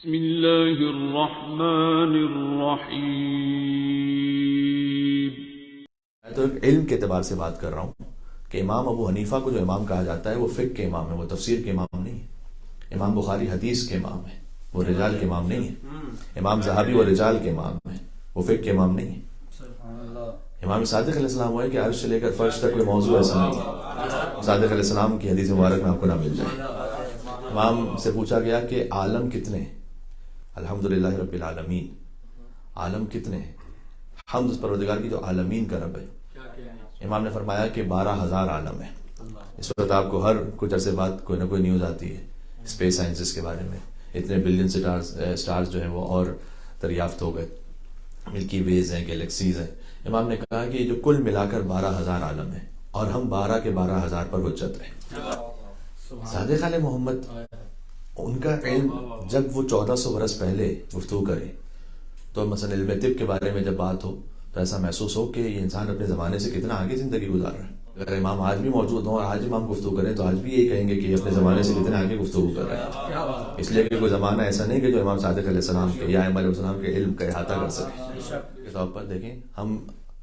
بسم اللہ الرحمن الرحیم۔ میں تو علم کے اعتبار سے بات کر رہا ہوں کہ امام ابو حنیفہ کو جو امام کہا جاتا ہے وہ فقہ کے امام ہے، وہ تفسیر کے امام نہیں ہے۔ امام بخاری حدیث کے امام ہے، وہ رجال کے امام نہیں ہے۔ امام ذہبی وہ رجال کے امام ہے، وہ فقہ کے امام نہیں ہے۔ امام صادق علیہ السلام وہ ہے کہ عرش سے لے کر فرش تک کوئی موضوع ایسا نہیں ہے صادق علیہ السلام کی حدیث مبارک میں آپ کو نہ مل جائے۔ امام سے پوچھا گیا کہ عالم کتنے ہیں؟ الحمدللہ رب العالمین، عالم کتنے ہیں؟ حمد اس پروردگار کی جو عالمین کا رب ہے۔ امام نے فرمایا کہ 12,000 عالم ہے۔ اس وقت آپ کو ہر کچھ عرصے بعد کوئی نہ کوئی نیوز آتی ہے اسپیس سائنسز کے بارے میں، اتنے بلین سٹارز جو ہیں وہ اور دریافت ہو گئے، ملکی ویز ہیں، گیلیکسیز ہیں۔ امام نے کہا کہ جو کل ملا کر 12,000 عالم ہیں اور ہم 12 کے 12,000 پر حجت ہیں۔ صادق علیہ محمد ان کا علم جب وہ 1400 برس پہلے گفتگو کرے تو مثلا علم طب کے بارے میں جب بات ہو تو ایسا محسوس ہو کہ یہ انسان اپنے زمانے سے کتنا آگے زندگی گزار رہا ہے۔ اگر امام آج بھی موجود ہوں اور آج امام گفتگو کریں تو آج بھی یہی کہیں گے کہ یہ اپنے زمانے سے کتنے آگے گفتگو کر رہے ہیں، اس لیے کہ کوئی زمانہ ایسا نہیں کہ جو امام صادق علیہ السلام کے یا امام علیہ السلام کے علم کا احاطہ کر سکے۔ کے طور پر دیکھیں ہم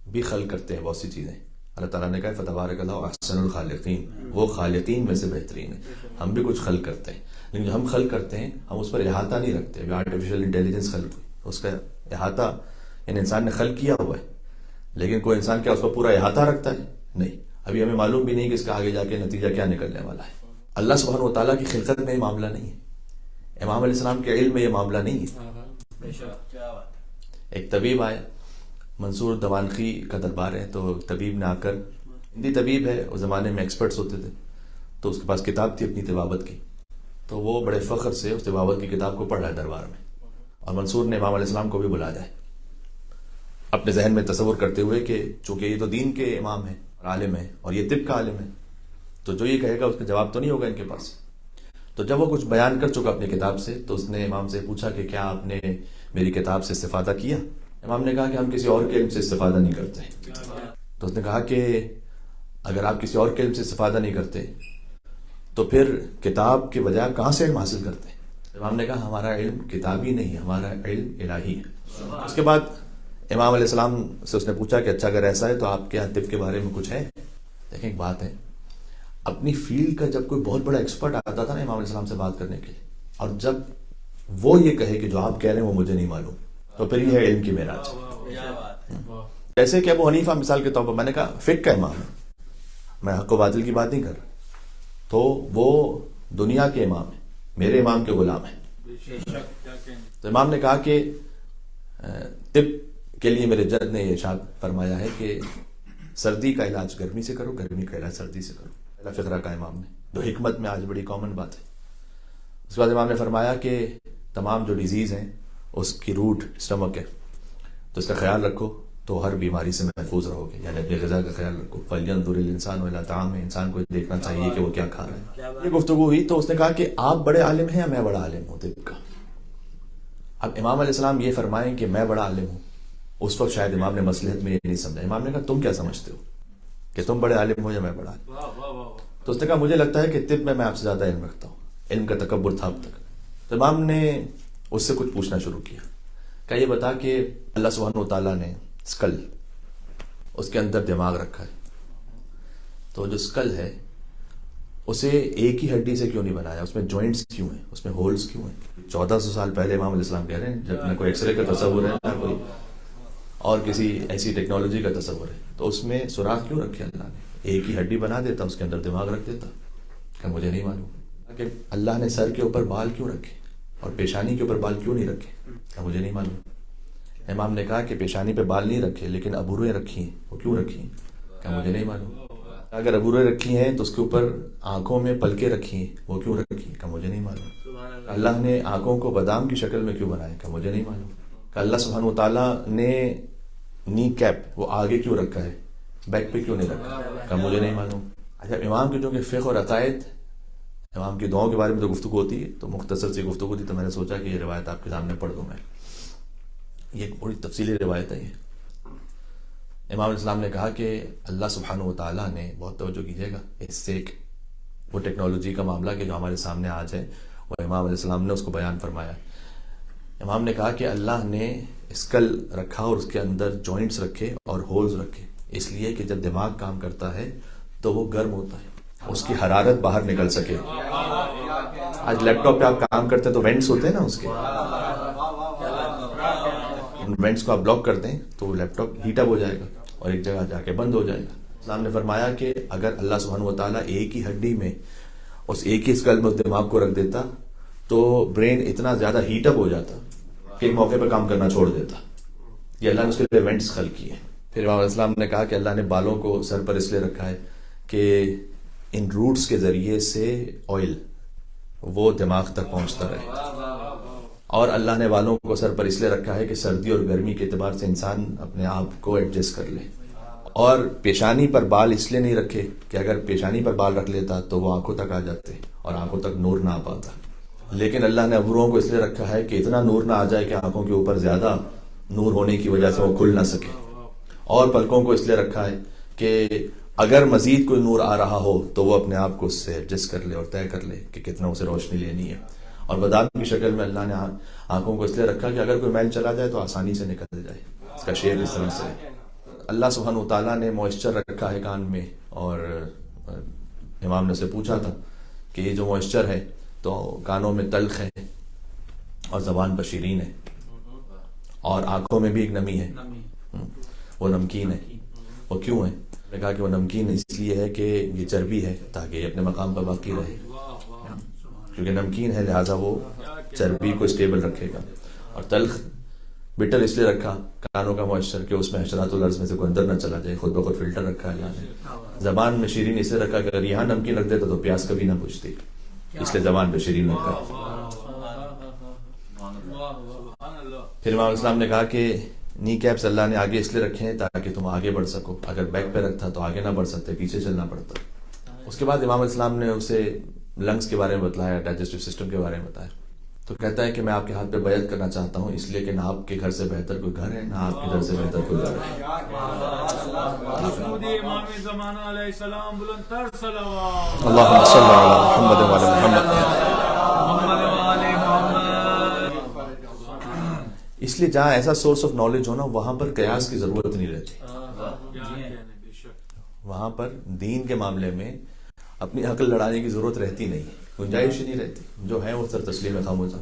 بھی خلق کرتے ہیں بہت سی چیزیں، اللہ تعالیٰ نے کہا فتبارک اللہ احسن الخالقین، وہ خالقین میں سے بہترین ہے۔ ہم بھی کچھ خلق کرتے ہیں لیکن جو ہم خلق کرتے ہیں ہم اس پر احاطہ نہیں رکھتے۔ آرٹیفیشل انٹیلیجنس خلق ہوئی، اس کا احاطہ یعنی انسان نے خلق کیا ہوا ہے لیکن کوئی انسان کیا اس پر پورا احاطہ رکھتا ہے؟ نہیں۔ ابھی ہمیں معلوم بھی نہیں کہ اس کا آگے جا کے نتیجہ کیا نکلنے والا ہے۔ اللہ سبحانہ و تعالیٰ کی خلقت میں یہ معاملہ نہیں ہے، امام علیہ السلام کے علم میں یہ معاملہ نہیں ہے۔ ایک طبیب آیا، منصور دوانخی کا دربار ہے، تو طبیب نے آ کر، ہندی طبیب ہے، اس زمانے میں ایکسپرٹس ہوتے تھے، تو اس کے پاس کتاب تھی اپنی طبابت کی، تو وہ بڑے فخر سے اس طبابت کی کتاب کو پڑھ رہا ہے دربار میں، اور منصور نے امام علیہ السلام کو بھی بلایا ہے اپنے ذہن میں تصور کرتے ہوئے کہ چونکہ یہ تو دین کے امام ہیں اور عالم ہیں اور یہ طب کا عالم ہے تو جو یہ کہے گا اس کا جواب تو نہیں ہوگا ان کے پاس۔ تو جب وہ کچھ بیان کر چکا اپنی کتاب سے تو اس نے امام سے پوچھا کہ کیا آپ نے میری کتاب سے استفادہ کیا؟ امام نے کہا کہ ہم کسی اور کے علم سے استفادہ نہیں کرتے۔ تو اس نے کہا کہ اگر آپ کسی اور کے علم سے استفادہ نہیں کرتے تو پھر کتاب کے بجائے کہاں سے علم حاصل کرتے ہیں؟ امام نے کہا ہمارا علم کتابی نہیں، ہمارا علم الہی ہے۔ اس کے بعد امام علیہ السلام سے اس نے پوچھا کہ اچھا اگر ایسا ہے تو آپ کے یہاں طب کے بارے میں کچھ ہے؟ دیکھیں ایک بات ہے، اپنی فیلڈ کا جب کوئی بہت بڑا ایکسپرٹ آتا تھا نا امام علیہ السلام سے بات کرنے کے لیے، اور جب وہ یہ کہے کہ جو آپ کہہ رہے ہیں وہ مجھے نہیں معلوم، تو پھر یہ ہے علم کی معراج۔ جیسے کہ ابو حنیفہ مثال کے طور پر، میں نے کہا فقہ کا امام ہے، میں حق و باطل کی بات نہیں کر رہا، تو وہ دنیا کے امام ہیں، میرے امام کے غلام ہیں۔ تو امام نے کہا کہ طب کے لیے میرے جد نے یہ ارشاد فرمایا ہے کہ سردی کا علاج گرمی سے کرو، گرمی کا علاج سردی سے کرو، پہلا فقرہ کا امام نے، جو حکمت میں آج بڑی کامن بات ہے۔ اس کے بعد امام نے فرمایا کہ تمام جو ڈیزیز ہیں اس کی روٹ اسٹمک ہے، تو اس کا خیال رکھو تو ہر بیماری سے محفوظ رہو گے، یعنی اپنی غذا کا خیال رکھو۔ فَلْيَنْظُرِ الْإِنسَانُ إِلَىٰ طَعَامِهِ، انسان کو دیکھنا چاہیے کہ وہ کیا کھا رہا ہے۔ یہ گفتگو ہوئی تو اس نے کہا کہ آپ بڑے عالم ہیں یا میں بڑا عالم ہوں طب کا؟ اب امام علیہ السلام یہ فرمائیں کہ میں بڑا عالم ہوں، اس وقت شاید امام نے مصلحت میں یہ نہیں سمجھا۔ امام نے کہا تم کیا سمجھتے ہو کہ تم بڑے عالم ہو یا میں بڑا عالم؟ تو اس نے کہا مجھے لگتا ہے کہ طب میں آپ سے زیادہ علم رکھتا ہوں، علم کا تکبر تھا اب تک۔ تو امام نے اس سے کچھ پوچھنا شروع کیا کہ یہ بتا کہ اللہ سبحانہ و تعالیٰ نے اسکل، اس کے اندر دماغ رکھا ہے، تو جو اسکل ہے اسے ایک ہی ہڈی سے کیوں نہیں بنایا؟ اس میں جوائنٹس کیوں ہیں؟ اس میں ہولز کیوں ہیں؟ 1400 سال پہلے امام علیہ السلام کہہ رہے ہیں، جب نہ کوئی ایکس رے کا تصور ہے نہ کوئی اور کسی ایسی ٹیکنالوجی کا تصور ہے، تو اس میں سوراخ کیوں رکھے اللہ نے؟ ایک ہی ہڈی بنا دیتا، اس کے اندر دماغ رکھ دیتا۔ کہ مجھے نہیں معلوم کہ اللہ نے سر کے اوپر بال کیوں رکھے اور پیشانی کے اوپر بال کیوں نہیں رکھے؟ کہ مجھے نہیں معلوم۔ امام نے کہا کہ پیشانی پہ بال نہیں رکھے لیکن عبوریں رکھی ہیں، وہ کیوں رکھی ہیں؟ کہ مجھے نہیں معلوم۔ اگر عبوریں رکھی ہیں تو اس کے اوپر آنکھوں میں پلکیں رکھی ہیں، وہ کیوں رکھی ہیں؟ کہ مجھے نہیں معلوم۔ اللہ نے آنکھوں کو بادام کی شکل میں کیوں بنایا؟ کہ مجھے نہیں معلوم۔ کہ اللہ سبحانہ و تعالیٰ نے نی کیپ وہ آگے کیوں رکھا ہے، بیک پہ کیوں نہیں رکھا؟ کہ مجھے نہیں معلوم۔ اچھا امام کی جو کہ فقہ اور عقائد، امام کی دعاؤں کے بارے میں تو گفتگو ہوتی ہے، تو مختصر سی گفتگو تھی، تو میں نے سوچا کہ یہ روایت آپ کے سامنے پڑھ دوں میں۔ یہ ایک بڑی تفصیلی روایت ہے یہ۔ امام علیہ السلام نے کہا کہ اللہ سبحانہ و تعالیٰ نے، بہت توجہ کیجیے گا، اس سے ایک وہ ٹیکنالوجی کا معاملہ کہ جو ہمارے سامنے آج ہے وہ امام علیہ السلام نے اس کو بیان فرمایا۔ امام نے کہا کہ اللہ نے اسکل رکھا اور اس کے اندر جوائنٹس رکھے اور ہولز رکھے، اس لیے کہ جب دماغ کام کرتا ہے تو وہ گرم ہوتا ہے، اس کی حرارت باہر نکل سکے. آج لیپ ٹاپ پہ آپ کام کرتے ہیں تو وینٹس ہوتے ہیں نا، اس کے وینٹس کو آپ بلاک کر دیں تو لیپ ٹاپ ہیٹ اپ ہو جائے گا اور ایک جگہ جا کے بند ہو جائے گا. اسلام نے فرمایا کہ اگر اللہ سبحانہ و تعالیٰ ایک ہی ہڈی میں اس ایک ہی اسکل میں اس دماغ کو رکھ دیتا تو برین اتنا زیادہ ہیٹ اپ ہو جاتا کہ ایک موقع پہ کام کرنا چھوڑ دیتا. یہ اللہ نے اس کے لیے وینٹس خلق کیے. پھر امام علیہ السلام نے کہا کہ اللہ نے بالوں کو سر پر اس لیے رکھا ہے کہ ان روٹس کے ذریعے سے آئل وہ دماغ تک پہنچتا رہے، اور اللہ نے بالوں کو سر پر اس لیے رکھا ہے کہ سردی اور گرمی کے اعتبار سے انسان اپنے آپ کو ایڈجسٹ کر لے. اور پیشانی پر بال اس لیے نہیں رکھے کہ اگر پیشانی پر بال رکھ لیتا تو وہ آنکھوں تک آ جاتے اور آنکھوں تک نور نہ آ پاتا، لیکن اللہ نے ابروؤں کو اس لیے رکھا ہے کہ اتنا نور نہ آ جائے کہ آنکھوں کے اوپر زیادہ نور ہونے کی وجہ سے وہ کھل نہ سکے. اور پلکوں کو اس لیے رکھا ہے کہ اگر مزید کوئی نور آ رہا ہو تو وہ اپنے آپ کو اس سے ایڈجسٹ کر لے اور طے کر لے کہ کتنا اسے روشنی لینی ہے. اور بادام کی شکل میں اللہ نے آنکھوں کو اس لیے رکھا کہ اگر کوئی میل چلا جائے تو آسانی سے نکل جائے، اس کا شیپ اس طرح سے. اللہ سبحانہ و تعالیٰ نے موئسچر رکھا ہے کان میں، اور امام نے سے پوچھا تھا کہ یہ جو موئسچر ہے تو کانوں میں تلخ ہے اور زبان پر شیرین ہے، اور آنکھوں میں بھی ایک نمی ہے، وہ نمکین ہے. وہ کیوں ہے؟ میں نے کہا کہ وہ نمکین اس لیے ہے کہ یہ چربی ہے تاکہ یہ اپنے مقام پر باقی رہے، کیونکہ نمکین ہے لہٰذا وہ چربی کو اسٹیبل رکھے گا. اور تلخ بٹر اس لیے رکھا کانوں کا موئسچر کہ اس میں حشرات الارض میں سے کوئی اندر نہ چلا جائے، خود بخود فلٹر رکھا ہے. زبان میں شیرین اس لیے رکھا کہ اگر یہاں نمکین رکھ دیتا تو پیاس کبھی نہ بجھتی، اس لیے زبان پہ شیرین رکھا. پھر امام اسلام نے کہا کہ نی کیپس اللہ نے آگے اس لیے رکھے ہیں تاکہ تم آگے بڑھ سکو، اگر بیک پہ رکھتا تو آگے نہ بڑھ سکتے، پیچھے چلنا پڑتا. اس کے بعد امام اسلام نے اسے لنگس کے بارے میں بتلایا، ڈائجسٹو سسٹم کے بارے میں بتایا. تو کہتا ہے کہ میں آپ کے ہاتھ پہ بیعت کرنا چاہتا ہوں اس لیے کہ نہ آپ کے گھر سے بہتر کوئی گھر ہے، نہ آپ کے گھر سے بہتر کوئی گھر ہے. اللہم صلی علی محمد و علی محمد. اس لیے جہاں ایسا سورس آف نالج ہو نا وہاں پر قیاس کی ضرورت نہیں رہتی، وہاں پر دین کے معاملے میں اپنی عقل لڑانے کی ضرورت رہتی نہیں، گنجائش ہی نہیں رہتی. جو ہے وہ سر تسلیم خاموشہ.